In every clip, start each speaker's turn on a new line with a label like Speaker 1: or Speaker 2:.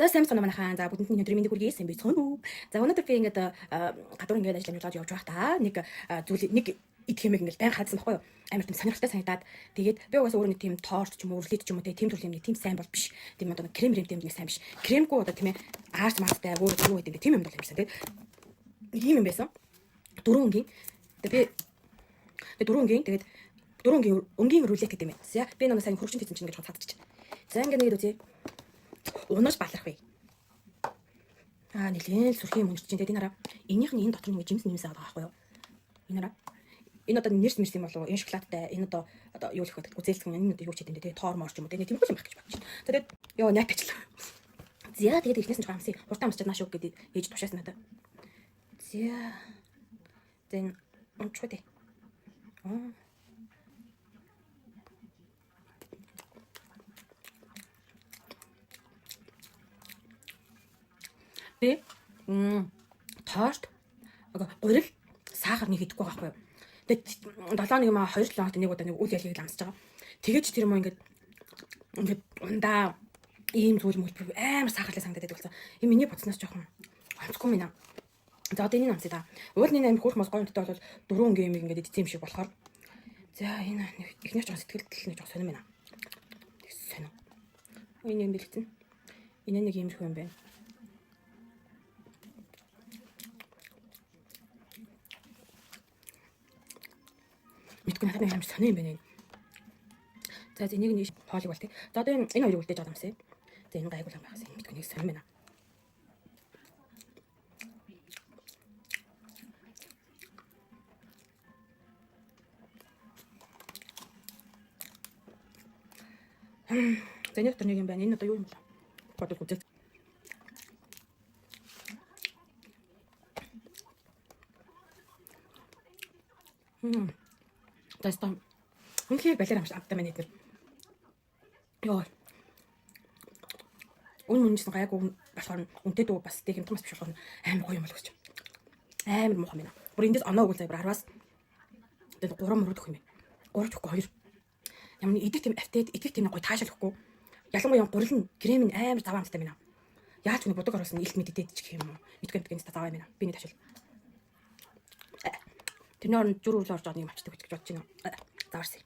Speaker 1: За сайн байна манайхаа. За бүгдэнд нь өдрийн мэндийг хүргэе. Сайн байцгаана уу? За өнөөдөр би ингээд гадуур ингээд ажил амжилтад явж байх та. Нэг зүйл нэг идэх юм ингээд байн хадсан баггүй юу? Амар тийм сонирхолтой санагдаад тэгээд би угаасаа өөрөө нэг тийм торт ч юм уу, өрлөд ч юм уу тийм төрлийн нэг тийм сайн бол биш. Тийм одоо крем тийм нэг сайн биш. Кремгүй одоо тийм ээ аарч марттай өөрөө юу гэдэг тийм юм бол юмсан. Тэгээд нэг юм байсан. 4 өнгийн. Тэгээд би 4 өнгийн тэгээд 4 өнгийн рулет гэдэг юм байна. За би нэг сайн хөрөгчөнд хийсэн чинь ингээд цаадчих. За ингээд нэг үзье. Унаж баларх вэ. Нэлээд сүрхийн юм унаж чинь тэгээд энэ хараа энийх нь энэ дотор нэг жимс нэмсэн байгаа байхгүй юу? Энэ хараа. Энэ одоо нэрс мэрс юм болов уу? Энэ шоколадтай. Энэ одоо юу л их байдаг. Үзээлцгэн энэ одоо юу ч хэдэв тэгээд тоор морч юм уу? Тэгээд тиймэрхүү юм байх гэж бодчих. Тэгээд ёо найт ажил. За тэгээд ихнээс нь жоо амсыг хурдан амсчаад нааш үг гэдэг ээж тушаас надаа. За. Тэн унчгүй дээ. Би торт гурил сахар нэг идэхгүй байхгүй юу. Тэгээд 7 нэг маа 2 7 хоногт нэг удаа нэг үйл ялгийг амсаж байгаа. Тэгэж тэр юм ингээд ундаа ийм зүйл мөлбөр амар сахарлаа санагдаад байсан. Энэ миний бодсноос жоохон онцгүй минь. За одоо энэ амсаа да. Уулын амар хөөх мос гойнттой бол 4 өнгийн юм ингээд идсэн юм шиг болохоор. За энэ ихнийх жоохон сэтгэл нэг жоохон сонирм байна. Сонио. Энэ юм бэлтэн. Энэ нэг иймэрхүү юм байна. Мэдгүй надад нэг амар сонио юм байна. За энийг нэг хоолыг бол тээ. За одоо энэ хоёрыг үлдээж байгаа юмсаа. За энэ гайгүй юм байхсан. Мэдгүй нэг сонио байна. За энэ дотор нэг юм байна. Энэ одоо юу юм бэ? Бодож үзээ. Тэстэн. Үнхээр балер амтаа манай дээр. Йоо. Үнэн гайгүй болохоор үнтэй дүү бас тэг хэмтэн бас биш болохоор амар гоё юм бол гэж. Амар муухай байна. Бүр эндээс оноо өгөл зайбар 10-аас тэгээд 3 мөрөд өгөх юм байна. 3 өгөхгүй 2. Ямар нэг идэх тийм автет идэх тийм гоё таашаал өгөхгүй. Ялангуяа гурил нь крем нь амар заваа амттай байна. Яаж ч нэг бодог оруулсан илт мэдээд ч гэх юм уу. Мэдгүй гэнэ заваа байна. Би нэг таашаал. Тэр нөр зүрх үл орж байгаа юм авчдаг гэж бодож байна. Заарсан.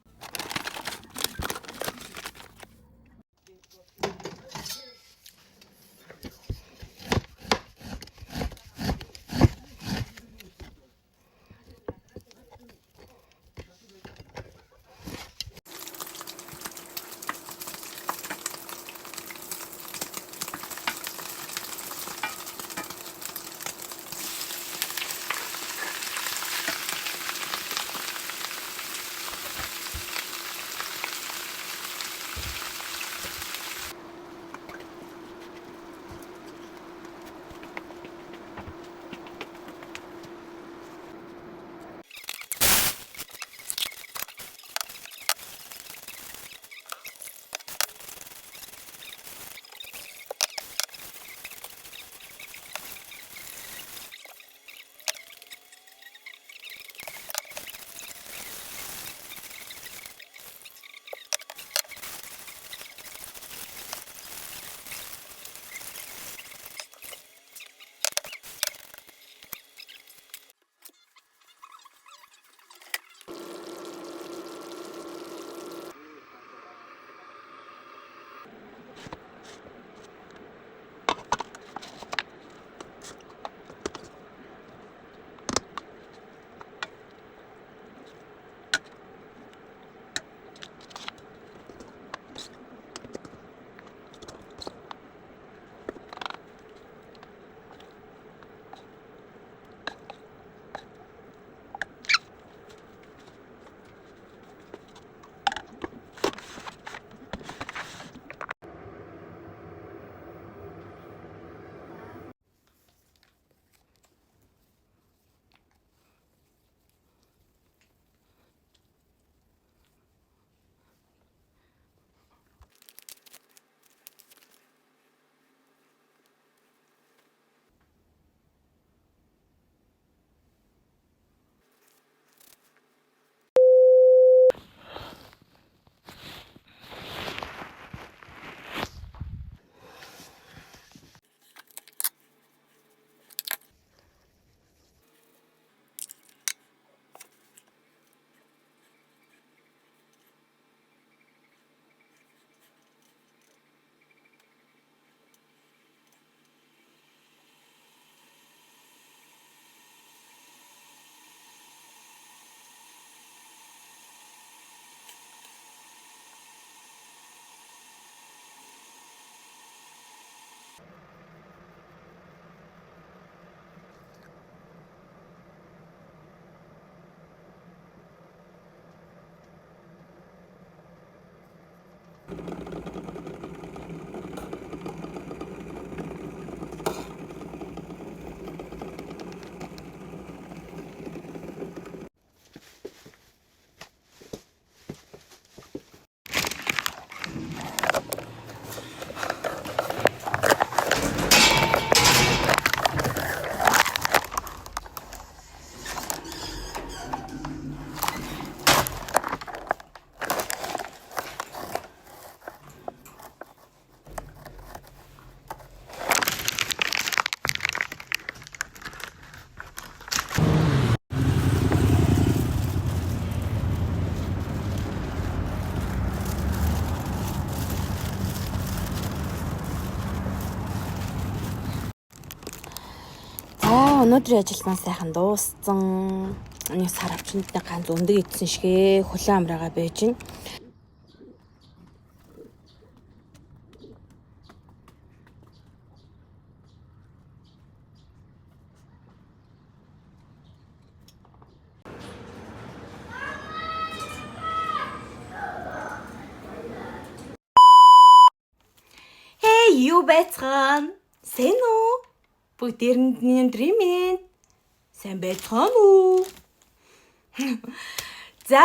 Speaker 1: Өнөөдрийн ажил маань сайхан дууссан. Нэг сар авчинд ганц өндөг идсэн шигээ хөлөө амраагаа байж гин. Юу байцгаана? Сайн уу? Бүгдээрэнд миний өндрийн минь. Сайн байцгаана уу? За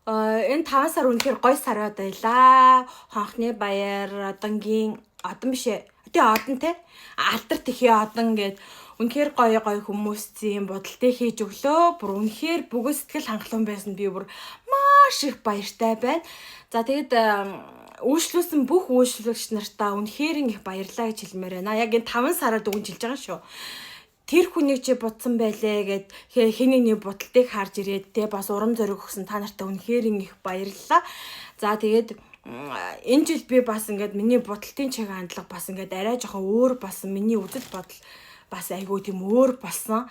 Speaker 1: энэ 5 сар үнэхээр гоё сараад байлаа. Хонхны баяр, одонгийн одон биш ээ. Одон те. Алдар тэхий одон гэд үнэхээр гоё хүмүүсийн бодолтой хийж өглөө. Бүр үнэхээр бүгд сэтгэл хангалуун байсан. Би бүр маш их баяртай байна. За тэгээд үйлчлүүлсэн бүх үйлчлүүлэгч нартаа үнэхээр их баярлалаа гэж хэлмээр байна. Яг энэ 5 сараар дүгнжилж байгаа шүү. Тэр хүнийг чи бодсон байлээ гэд хэнийг нэг бодолтыг харж ирээд те бас урам зориг өгсөн та нартаа үнэхээр их баярлалаа. За тэгээд энэ жил би бас ингээд миний бодолтын чиг хандлага бас ингээд арай жоохон өөр болсон. Миний үзэл бодол бас айгүй тийм өөр болсон.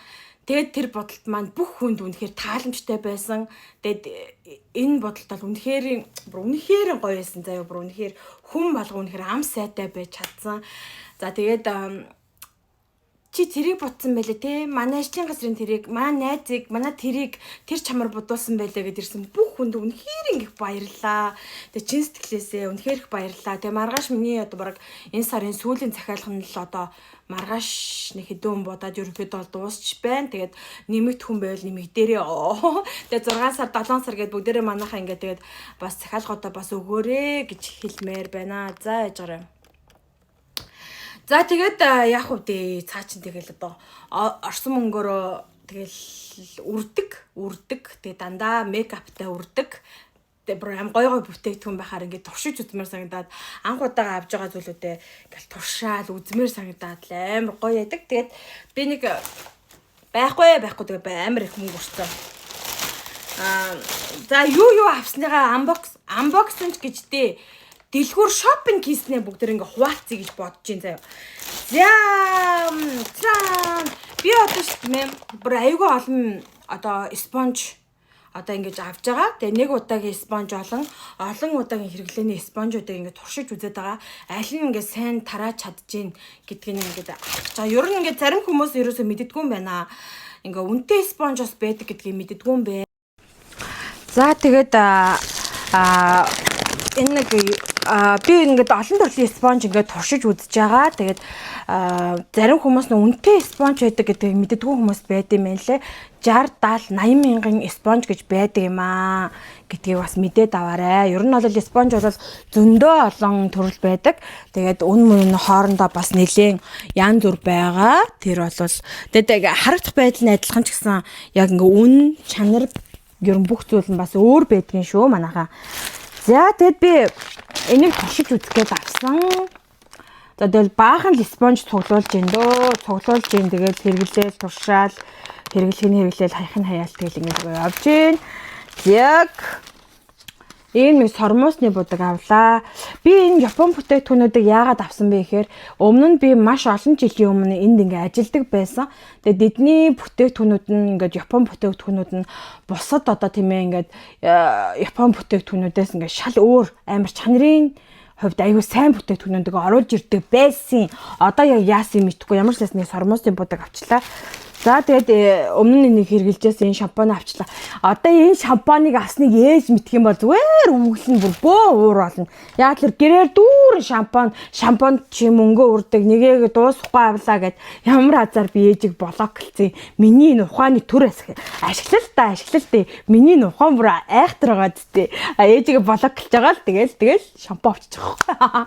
Speaker 1: Тэгээд тэр бодолт маань бүх хүнд үнэхээр тааламжтай байсан. Тэгээд энэ бодолт бол үнэхээр гоё байсан заяа. Бүр үнэхээр хүн болго үнэхээр ам сайтай байж чадсан. За тэгээд чи тэрийг бодсон байлээ те. Манай ажлын газрын тэрийг, манай найзыг, манай тэрийг тэр чамар бодуулсан байлээ гэд ирсэн бүх хүнд үнэхээр их баярлаа. Тэгээд чин сэтгэлээсээ үнэхээр их баярлаа. Тэгээд маргааш миний одоо бараг энэ сарын сүүлийн захиалга нь л одоо маргааш нэг хэдэн бодоод ерөнхийдөө дуусч байна. Тэгээд нэмэгт хүн байвал нэмэг дээрээ. Тэгээд 6 сар 7 сар гээд бүгдээрээ манайхаа ингээд тэгээд бас захиалгуудаа бас өгөөрэй гэж хэлмээр байна. За яжгараа. За тэгээд яах вэ дээ цаа чин тэгэл одоо орсон мөнгөөрөө тэгэл үрдэг тэгээд дандаа мейкаптай үрдэг. Тэгээд бүр гоё бүтээгдэхүүн байхаар ингээд туршиж үзмээр санагдаад анх удаага авж байгаа зүйлүүдээ ингээл туршаал үзмээр санагдаад амар гоё яадаг. Тэгээд би нэг байхгүй тэгээд амар их мөнгө өрцөө. За юу авсныгаа unboxing гэж дээ. Дэлгүүр шопинг хийснээ бүгд ингээ хуваалцъя гэж бодож байна заяа. Би одоо шүү бүр айгүй олон одоо спонж одоо ингэж авч байгаа. Тэгээ нэг удаагийн спонж олон удаагийн хэрэглээний спонжуудыг ингээ туршиж үзээд байгаа. Аль нь ингээ сайн тарааж чадчихээн гэдгийг ингээ авч байгаа. Ер нь ингээ зарим хүмүүс ерөөсөө мэддэггүй юм байна. Ингээ үнэтэй спонж бас байдаг гэдгийг мэддэггүй юм бэ. За тэгээд энэ нэг би ингээд олон төрлийн спонж ингээд туршиж үзэж байгаа. Тэгээд зарим хүмүүс нь үнэтэй спонж байдаг гэдгийг мэддэггүй хүмүүс байд юм байна лээ. 60, 70, 80 мянган спонж гэж байдаг юм аа гэдгийг бас мэдээд аваарай. Ер нь бол спонж бол зөндөө олон төрөл байдаг. Тэгээд үн хоорондоо бас нэлээд янз бүр байгаа. Тэр бол тэгээд харагдах байдал нь адилхан ч гэсэн яг ингээ үн чанар ер нь бүх зүйл нь бас өөр байдгийн шүү манайхаа. За тэгэд би энийг туршиж үзгээд авсан. За тэгэл баахан л спонж цуглуулж гин дөө. Тэгээд хэрэглээл туршаал, хэрэглээл хаяал тэгэл ингэ явж гин. Яг ийм нэг сормоосны будаг авлаа. Би энэ Япон бүтээгдэхүүнүүдийг яагаад авсан бэ гэхээр өмнө нь би маш олон жилийн өмнө энд ингээ ажилдаг байсан. Тэгээд эдний бүтээгдэхүүнүүд нь ингээд Япон бүтээгдэхүүнүүд нь бусад одоо тийм ээ ингээд Япон бүтээгдэхүүнүүдээс ингээ шал өөр амар чанарын хувьд аюу сайн бүтээгдэхүүнүүдийг оруулж ирдэг байсан. Одоо яг яасан юм мэдхгүй ямар ч нэг сормоосны будаг авчлаа. За тэгээд өмнө нь нэг хэрэгжилжээс энэ шампунь авчлаа. Одоо энэ шампуныг авсныг ээж мэдх юм бол зүгээр үглэн бүр бөө уур болно. Яг л гэрээр дүүрэн шампунь чи мөнгө урдаг нэгийг дуусахгүй авлаа гэд ямар азар би ээжийг блоклцیں۔ Миний энэ ухааны төр ашиглал дээ. Миний энэ ухаан бүр айхтар байгаа зү. Ээжийг блоклж байгаа л тэгэл шампунь авчиж байгаа.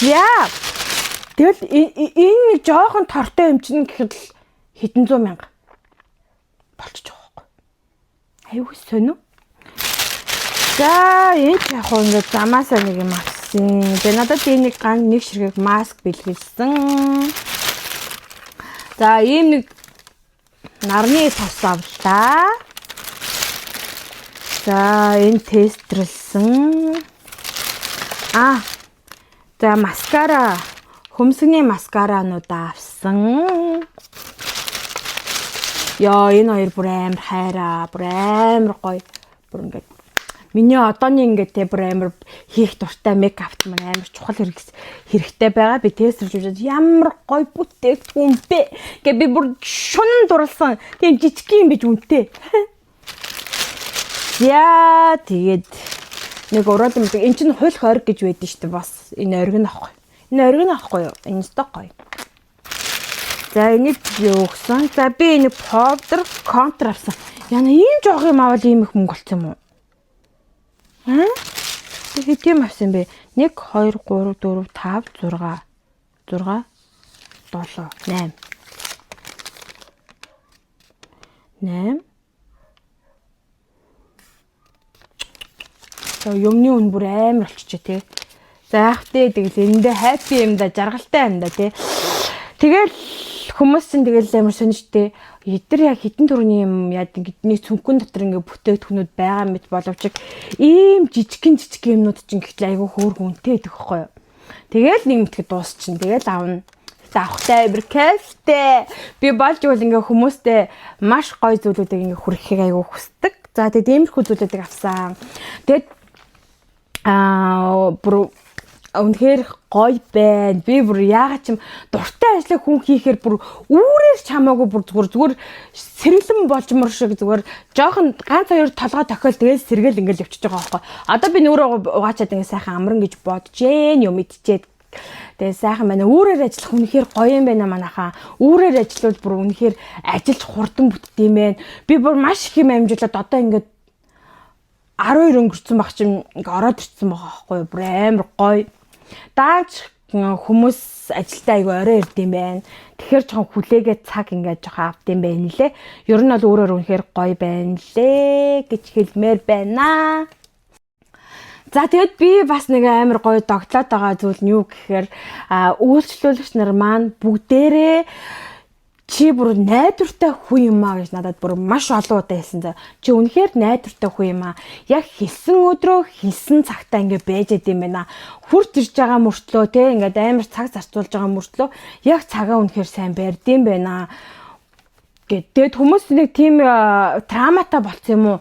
Speaker 1: Яа. Тэгэл энэ нэг жоохон тортой юм чинь гэхэд хэдэн зуун мянга болчих жоох. Аюу сонио. За энэ яг ингээд замаасаа нэг юм авсан. Тэгээ надад нэг ширхэг маск бэлгэлсэн. За ийм нэг нарны тос авлаа. За энэ тестрэлсэн. За маскара, хөмсгний маскарануудаа авсан.
Speaker 2: авсан. Яа энэ хоёр бүр амар хайраа, бүр амар гоё. Бүр ингээд миний одооний ингээд те бүр амар хийх дуртай мейкапт маань амар чухал хэрэгтэй байгаа. Би тестэрж үзээд ямар гоё бүтээгдэхүүн бэ гэ би бүр шунан дурлсан. Тийм жижиг юм биш үнэтэй. Яа тэгээд нэг ураад юм. Энд чинь хууль хориг гэж байдсан шүү дээ бас. Энэ ориг нь авахгүй. Энэ ориг нь авахгүй юу? Энэ сток гоё. За энийг юу өгсөн? За би энэ powder contour авсан. Яна ийм жоох юм авал ийм их мөнгө болцсон юм уу? Хэд юм авсан бэ? 1 2 3 4 5 6 7 8 Юмны үн бүр амар болчихжээ тий. За яах вэ? Тэгэл эндээ happy юм да, жаргалтай юм да тий. Тэгэл хүмүүс чинь тэгэл амар сонирхтэй. Эдгээр яг хитэн төрний юм яад ингээд нэг цүнхэн дотор ингээд бүтээгдэхүүнүүд байгаа мэт боловч ийм жижигхэн юмнууд чинь гэхэл айгүй хөөрхөн үнэтэй идэх байхгүй юу. Тэгэл нэг мэтгэд дуусчин. Тэгэл аавна. Авахтай бэркэстэй. Би болж бол ингээд хүмүүстэй маш гоё зүйлүүдийг ингээд хүргэхийг айгүй хүсдэг. За тэгээд иймэрхүү зүйлүүдийг авсан. Тэгээд бүр үнэхээр гоё байна. Би бүр яагаад ч юм дуртай ажлыг хүн хийхээр бүр үүрээр ч хамаагүй бүр зүгээр сэргэлэн болжмор шиг зүгээр жоохон ганц хоёр толгой тохиол тэгээд сэргээл ингээл явчихж байгаа байхгүй. Одоо би нүүрээ угаачаад ингээ сайхан амран гэж бодчихээн юм идчихэд. Тэгээд сайхан байна. Үүрээр ажиллах үнэхээр гоё юм байна манайхаа. Үүрээр ажиллавал бүр үнэхээр ажиллаж хурдан бүтд юм байна. Би бүр маш их юм амжуулаад одоо ингээд 12 өнгөрцөн баг чим ингээ ороод ирсэн байгаа байхгүй юу. Бүр амар гоё. Дааж хүмүүс ажилдаа айгүй орой ирд юм байна. Тэгэхээр жоохон хүлээгээ цаг ингээд жоохон авд юм байна лээ. Ер нь бол өөрөөр үнэхээр гоё байна лээ гэж хэлмээр байна. За тэгэд би бас нэг амар гоё догтлоод байгаа зүйл нь юу гэхээр үйлчлүүлэгч нар маань бүгдээрээ чи бүр найдвартай хүн юм аа гэж надад бүр маш олон удаа хэлсэн. Чи үнэхээр найдвартай хүн юм аа. Яг хэлсэн өдрөө хэлсэн цагтаа ингэ байж идэм байна. Хурц ирж байгаа мөртлөө те ингээд амар цаг зарцуулж байгаа мөртлөө яг цагаа үнэхээр сайн барьдсан байна. Тэгээд хүмүүс нэг тийм травматай болцсон юм уу?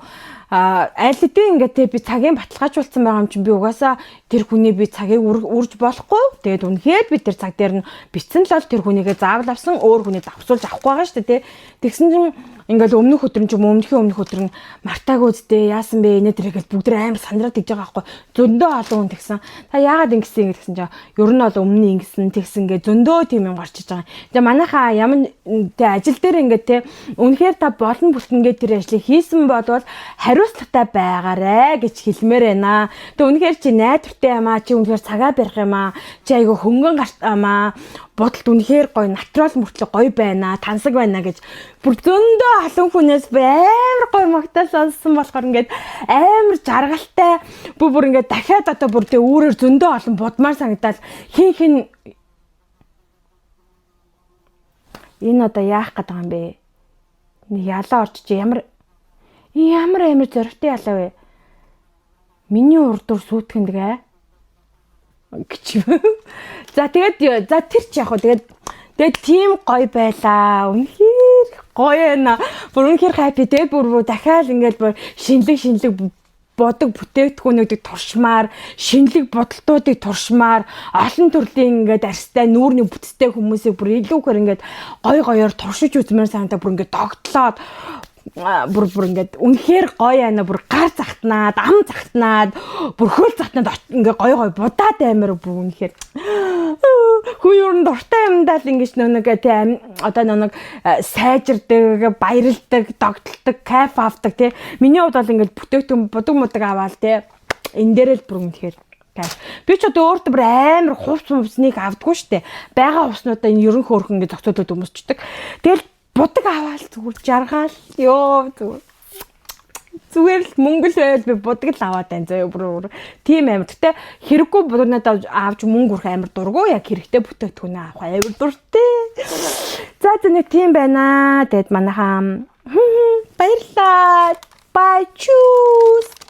Speaker 2: Аль хэдийн ингээд би цагийн баталгаажуулсан байгаа юм чинь би угаасаа тэр хүний би цагийг үрж болохгүй. Тэгээд үнэхээр би тэр цаг дээр нь бицэн л тэр хүнийгээ заавал авсан өөр хүнийг давсуулж авахгүй байгаа шүү дээ тий. Тэгсэн чинь ингээл өмнөх өдөр нь ч юм өмнөх өдөр нь мартаагүй үстэй яасан бэ нэ тэргээл бүгд амар сандраад тэгж байгаа байхгүй. Зөндөө олон хүн тэгсэн. Та яагаад ингэсэн гэсэн чинь ер нь бол өмнө нь ингэсэн тэгсэн гэ зөндөө тийм юм гарчиж байгаа. Тэгээ манайхаа ямар тий ажил дээр ингээд тий үнэхээр та болон бүлтэнгээ тэр ажлыг хийсэн бодвол хариуцлагатай байгаарэ гэж хэлмээр байна. Тэгээ үнэхээр чи найдвартай юм аа чи үнэхээр цагаа барих юм аа чи айгүй хөнгөн гарт амаа бодолт үнэхээр гоё натурал мөртлөө гоё байна тансаг байна гэж бүр зөндөө халуун хүнээс амар гоё магтаал сонссон болохоор ингээд амар жаргалтай бүр ингээд дахиад одоо бүр тэ өөрөөр зөндөө олон будмаар санагдаад хин энэ одоо яах гэдэг юм бэ? Нэг ялаа орчиж ямар зоригтой ялаа вэ? Миний урдуур сүйтгэндэгэ гэж. За тэгээд тэр ч яг хөө тэгээд тийм гоё байлаа. Үнэхээр гоё байна. Бүр үнэхээр happy те бүр дахиад ингээд бүр шинэлэг бодог бүтээгдэхүүнүүдийг туршмаар, шинэлэг бодолтуудыг туршмаар, олон төрлийн ингээд арьстай нүүрний бүтцтэй хүмүүсийг бүр илүүхээр ингээд гоё-гоёор туршиж үзмээр санагдаа бүр ингээд догтлоод бүр ингээд үнэхээр гоё байна. Бүр гар захтнаад, ам захтнаад, бүр хөл захтнаад ингээд гоё будаад амар бүр үнэхээр хүн ер нь дуртай юмдаа л ингэж нэг тийм одоо нэг сайжирдаг, баярлдаг, догтлдог, кайф авдаг тий. Миний хувьд бол ингээд бүтээгдэхүүн будаг аваал тий. Энэ дээр л бүр үнэхээр кайф. Би ч одоо өөртөө бүр амар хувцсныг авдаггүй штэ. Бага хувцнуудаа энэ ерөн хөөрхөн ингээд зохицуулаад өмсчдэг. Тэгэл будаг аваал зүгээр жаргаал ёо зүгээр л мөнгө л байвал би будаг л аваад байна зөө бүр тийм амар. Гэтэ хэрэггүй будагнаад авч мөнгө өрх амар дургу яг хэрэгтэй бүтээгдэхүүн авах амар дуртай. За нэг тийм байна. Тэгэд манайхаа баярлалаа. Bye choose.